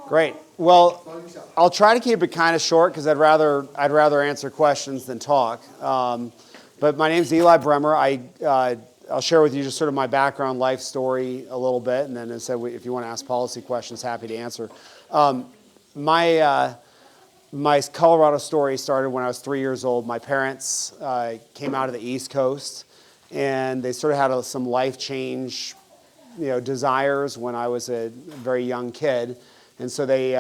Great. Well, I'll try to keep it kind of short because I'd rather answer questions than talk. But my name's Eli Bremer. I'll share with you just sort of my background, life story a little bit, and then as I said, if you want to ask policy questions, happy to answer. My Colorado story started when I was 3 years old. My parents came out of the East Coast, and they sort of had some life change, desires when I was a very young kid. And so they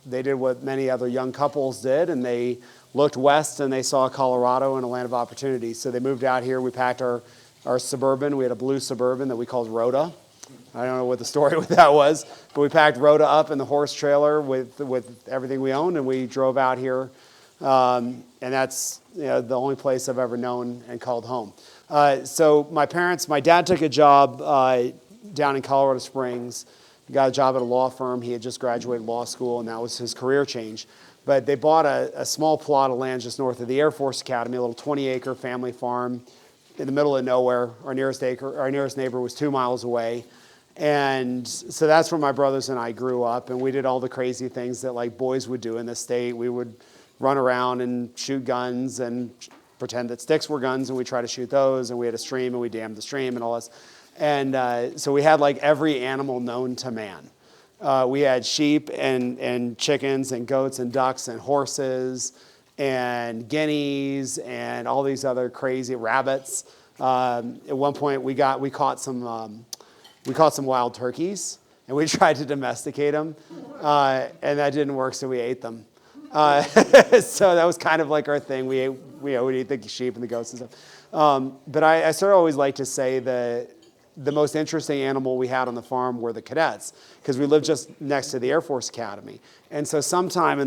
did what many other young couples did, and they looked west and they saw Colorado and a land of opportunity. So they moved out here. We packed our Suburban. We had a blue Suburban that we called Rhoda. I don't know what the story with that was, but we packed Rhoda up in the horse trailer with everything we owned, and we drove out here. And that's the only place I've ever known and called home. So my dad took a job down in Colorado Springs. He got a job at a law firm. He had just graduated law school, and that was his career change. But they bought a small plot of land just north of the Air Force Academy, a little 20-acre family farm in the middle of nowhere. Our nearest neighbor was 2 miles away. And so that's where my brothers and I grew up, and we did all the crazy things that like boys would do in the state. We would run around and shoot guns and pretend that sticks were guns, and we try to shoot those, and we had a stream, and we dammed the stream and all this. And so we had like every animal known to man. We had sheep and chickens and goats and ducks and horses and guineas and all these other crazy rabbits. At one point we caught some wild turkeys, and we tried to domesticate them, and that didn't work, so we ate them. So that was kind of like our thing. We'd eat the sheep and the goats and stuff. But I sort of always like to say the most interesting animal we had on the farm were the cadets, because we lived just next to the Air Force Academy. And so sometime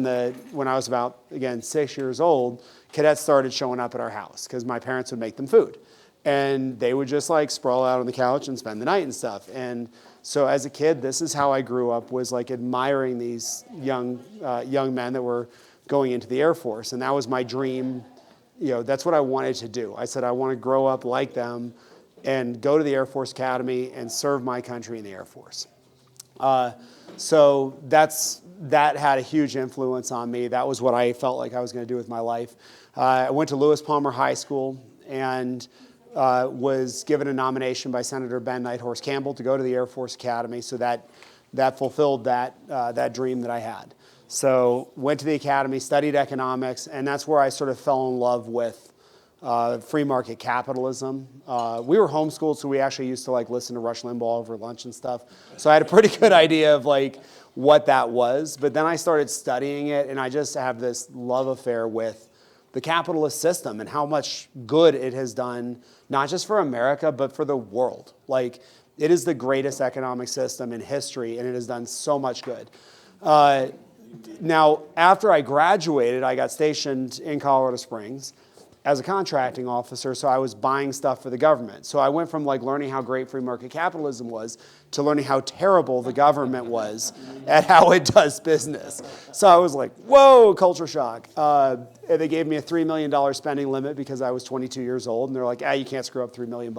when I was about, again, 6 years old, cadets started showing up at our house because my parents would make them food. And they would just like sprawl out on the couch and spend the night and stuff. And so as a kid, this is how I grew up, was like admiring these young men that were going into the Air Force. And that was my dream. That's what I wanted to do. I said, I want to grow up like them and go to the Air Force Academy and serve my country in the Air Force. So that had a huge influence on me. That was what I felt like I was going to do with my life. I went to Lewis Palmer High School and was given a nomination by Senator Ben Nighthorse Campbell to go to the Air Force Academy. So that fulfilled that dream that I had. So went to the academy, studied economics, and that's where I sort of fell in love with free market capitalism. We were homeschooled, so we actually used to like listen to Rush Limbaugh over lunch and stuff. So I had a pretty good idea of like what that was. But then I started studying it, and I just have this love affair with the capitalist system and how much good it has done, not just for America, but for the world. Like, it is the greatest economic system in history, and it has done so much good. Now, after I graduated, I got stationed in Colorado Springs as a contracting officer, so I was buying stuff for the government. So I went from like learning how great free market capitalism was to learning how terrible the government was at how it does business. So I was like, whoa, culture shock. They gave me a $3 million spending limit because I was 22 years old, and they're like, you can't screw up $3 million.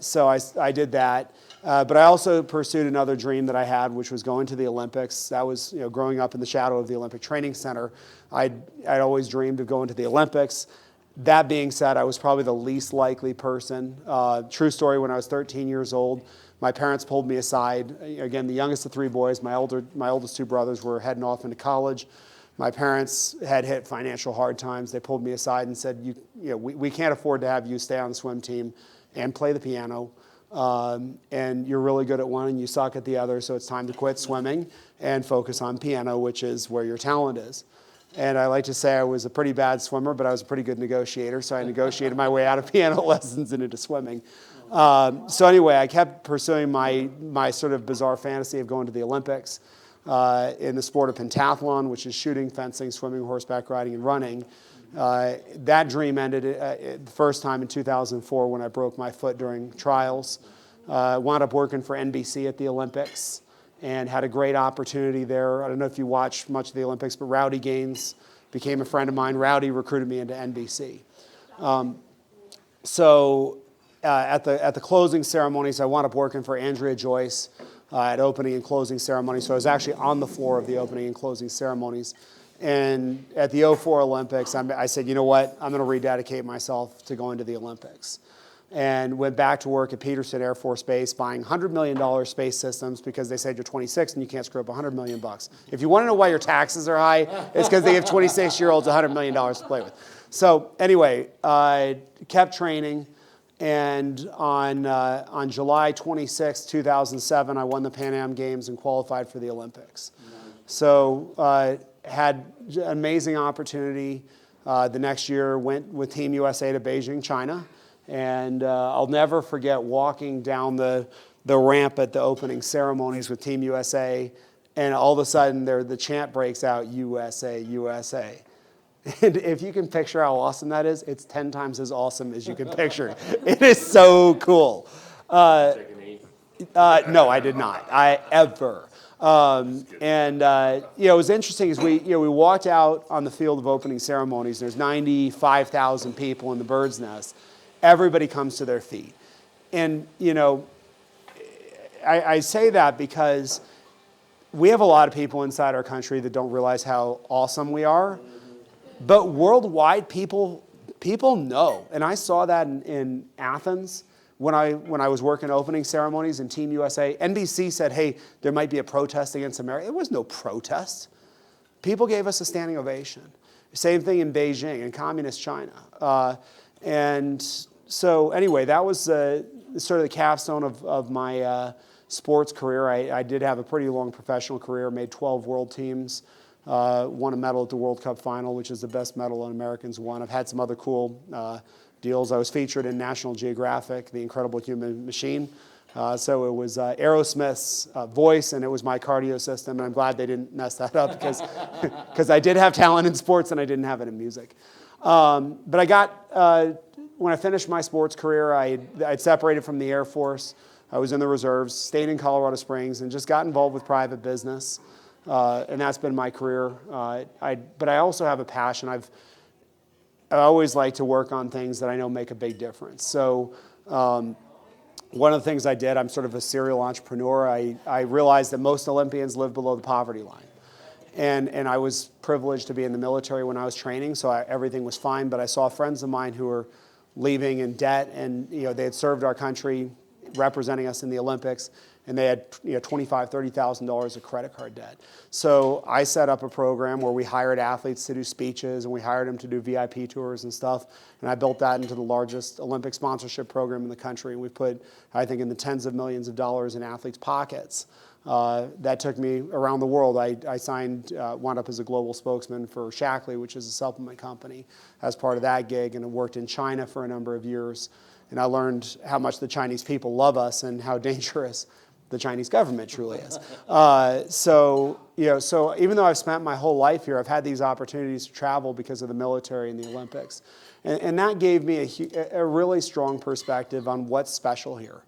So I did that. But I also pursued another dream that I had, which was going to the Olympics. That was, growing up in the shadow of the Olympic Training Center. I'd always dreamed of going to the Olympics. That being said, I was probably the least likely person. True story, when I was 13 years old, my parents pulled me aside. Again, the youngest of three boys, my oldest two brothers were heading off into college. My parents had hit financial hard times. They pulled me aside and said, we can't afford to have you stay on the swim team and play the piano. And you're really good at one and you suck at the other, so it's time to quit swimming and focus on piano, which is where your talent is. And I like to say I was a pretty bad swimmer, but I was a pretty good negotiator, so I negotiated my way out of piano lessons and into swimming. So anyway, I kept pursuing my sort of bizarre fantasy of going to the Olympics in the sport of pentathlon, which is shooting, fencing, swimming, horseback riding, and running. That dream ended the first time in 2004 when I broke my foot during trials. Wound up working for NBC at the Olympics and had a great opportunity there. I don't know if you watch much of the Olympics, but Rowdy Gaines became a friend of mine. Rowdy recruited me into NBC. At the closing ceremonies, I wound up working for Andrea Joyce at opening and closing ceremonies. So I was actually on the floor of the opening and closing ceremonies. And at the '04 Olympics, I said, you know what, I'm going to rededicate myself to going to the Olympics. And went back to work at Peterson Air Force Base buying $100 million space systems because they said you're 26 and you can't screw up $100 million. If you want to know why your taxes are high, it's because they give 26-year-olds $100 million to play with. So anyway, I kept training. And on July 26, 2007, I won the Pan Am Games and qualified for the Olympics. So had an amazing opportunity. The next year went with Team USA to Beijing, China. And I'll never forget walking down the ramp at the opening ceremonies with Team USA. And all of a sudden, the chant breaks out, USA, USA. And if you can picture how awesome that is, it's 10 times as awesome as you can picture. It is so cool. No, I did not. It was interesting as we walked out on the field of opening ceremonies. There's 95,000 people in the bird's nest. Everybody comes to their feet. And, I say that because we have a lot of people inside our country that don't realize how awesome we are. But worldwide, people know. And I saw that in Athens when I was working opening ceremonies in Team USA. NBC said, hey, there might be a protest against America. There was no protest. People gave us a standing ovation. Same thing in Beijing, in communist China. And so anyway, that was sort of the capstone of my sports career. I did have a pretty long professional career, made 12 world teams. Won a medal at the World Cup final, which is the best medal an American's won. I've had some other cool deals. I was featured in National Geographic, The Incredible Human Machine. So it was Aerosmith's voice, and it was my cardio system. And I'm glad they didn't mess that up because I did have talent in sports and I didn't have it in music. But I got, when I finished my sports career, I'd separated from the Air Force. I was in the reserves, stayed in Colorado Springs, and just got involved with private business. And that's been my career. But I also have a passion. I always like to work on things that I know make a big difference. So one of the things I did, I'm sort of a serial entrepreneur. I realized that most Olympians live below the poverty line. And I was privileged to be in the military when I was training, so everything was fine. But I saw friends of mine who were leaving in debt, and they had served our country, representing us in the Olympics, and they had $25,000, $30,000 of credit card debt. So I set up a program where we hired athletes to do speeches, and we hired them to do VIP tours and stuff. And I built that into the largest Olympic sponsorship program in the country. And we put, I think, in the tens of millions of dollars in athletes' pockets. That took me around the world. I wound up as a global spokesman for Shackley, which is a supplement company, as part of that gig, and I worked in China for a number of years. And I learned how much the Chinese people love us and how dangerous the Chinese government truly is. So even though I've spent my whole life here, I've had these opportunities to travel because of the military and the Olympics. And that gave me a really strong perspective on what's special here.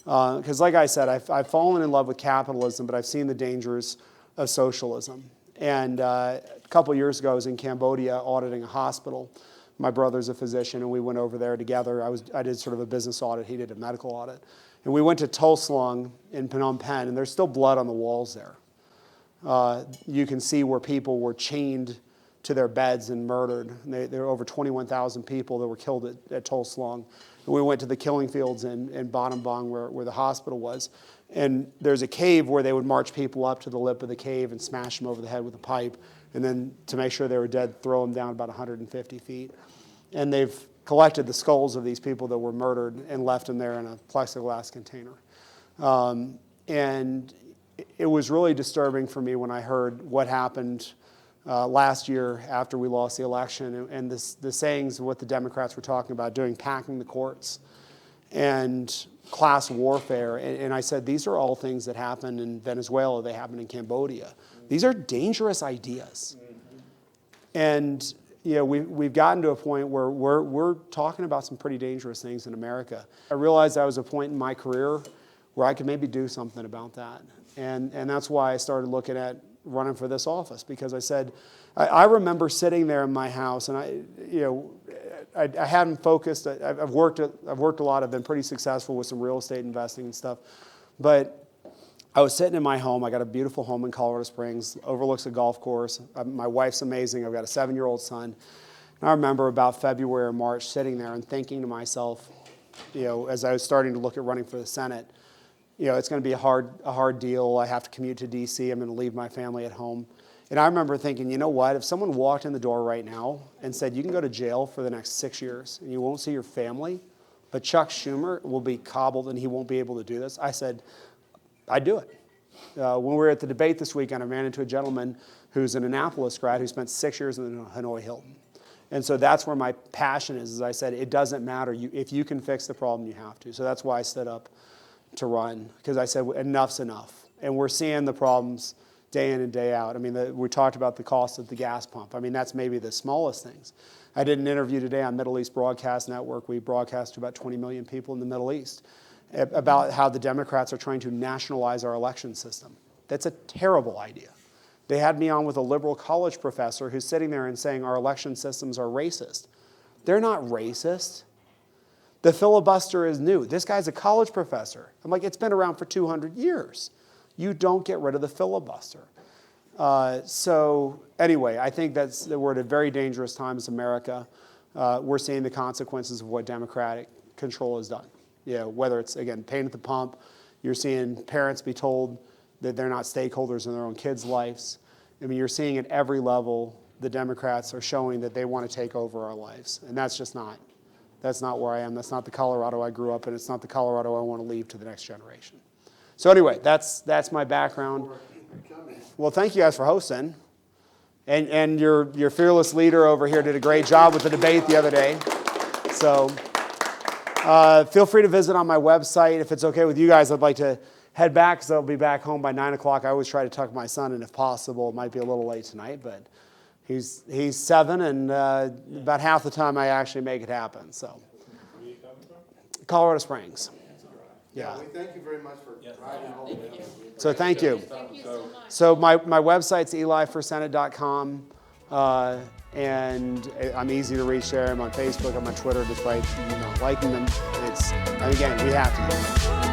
Because like I said, I've fallen in love with capitalism, but I've seen the dangers of socialism. And a couple years ago, I was in Cambodia auditing a hospital. My brother's a physician, and we went over there together. I did sort of a business audit. He did a medical audit. And we went to Tulslung in Phnom Penh, and there's still blood on the walls there. You can see where people were chained to their beds and murdered. And there were over 21,000 people that were killed at Tulslung. And we went to the killing fields in Battambang where the hospital was. And there's a cave where they would march people up to the lip of the cave and smash them over the head with a pipe. And then to make sure they were dead, throw them down about 150 feet. And they've collected the skulls of these people that were murdered and left them there in a plexiglass container. And it was really disturbing for me when I heard what happened last year after we lost the election and the sayings of what the Democrats were talking about doing, packing the courts. and class warfare. And I said, these are all things that happen in Venezuela, they happen in Cambodia. These are dangerous ideas. And we've gotten to a point where we're talking about some pretty dangerous things in America. I realized I was at a point in my career where I could maybe do something about that. And that's why I started looking at running for this office, because I said, I remember sitting there in my house, and I hadn't focused. I've worked a lot. I've been pretty successful with some real estate investing and stuff. But I was sitting in my home. I got a beautiful home in Colorado Springs, overlooks a golf course. My wife's amazing. I've got a 7-year-old son. And I remember about February or March sitting there and thinking to myself, as I was starting to look at running for the Senate, it's going to be a hard deal. I have to commute to D.C. I'm going to leave my family at home. And I remember thinking, you know what? If someone walked in the door right now and said, you can go to jail for the next 6 years and you won't see your family, but Chuck Schumer will be cobbled and he won't be able to do this, I said, I'd do it. When we were at the debate this weekend, I ran into a gentleman who's an Annapolis grad who spent 6 years in the Hanoi Hilton. And so that's where my passion is. As I said, it doesn't matter. If you can fix the problem, you have to. So that's why I stood up to run, because I said enough's enough. And we're seeing the problems day in and day out. I mean, we talked about the cost of the gas pump. I mean, that's maybe the smallest things. I did an interview today on Middle East Broadcast Network. We broadcast to about 20 million people in the Middle East about how the Democrats are trying to nationalize our election system. That's a terrible idea. They had me on with a liberal college professor who's sitting there and saying our election systems are racist. They're not racist. The filibuster is new. This guy's a college professor. I'm like, it's been around for 200 years. You don't get rid of the filibuster. So anyway, I think that we're at a very dangerous time as America. We're seeing the consequences of what Democratic control has done. Whether it's, again, pain at the pump, you're seeing parents be told that they're not stakeholders in their own kids' lives. I mean, you're seeing at every level the Democrats are showing that they want to take over our lives. And that's not where I am. That's not the Colorado I grew up in. It's not the Colorado I want to leave to the next generation. So anyway, that's my background. Well, thank you guys for hosting. And your fearless leader over here did a great job with the debate the other day. So feel free to visit on my website. If it's okay with you guys, I'd like to head back because I'll be back home by 9 o'clock. I always try to tuck my son in if possible. It might be a little late tonight, but he's 7, and about half the time I actually make it happen. So, Where are you coming from? Colorado Springs. Yeah. We thank you very much for riding all the way. So thank you. Thank you so much. So my website's eliforsenate.com, and I'm easy to reach there. I'm on Facebook, I'm on Twitter, just by liking them. And again, we have to.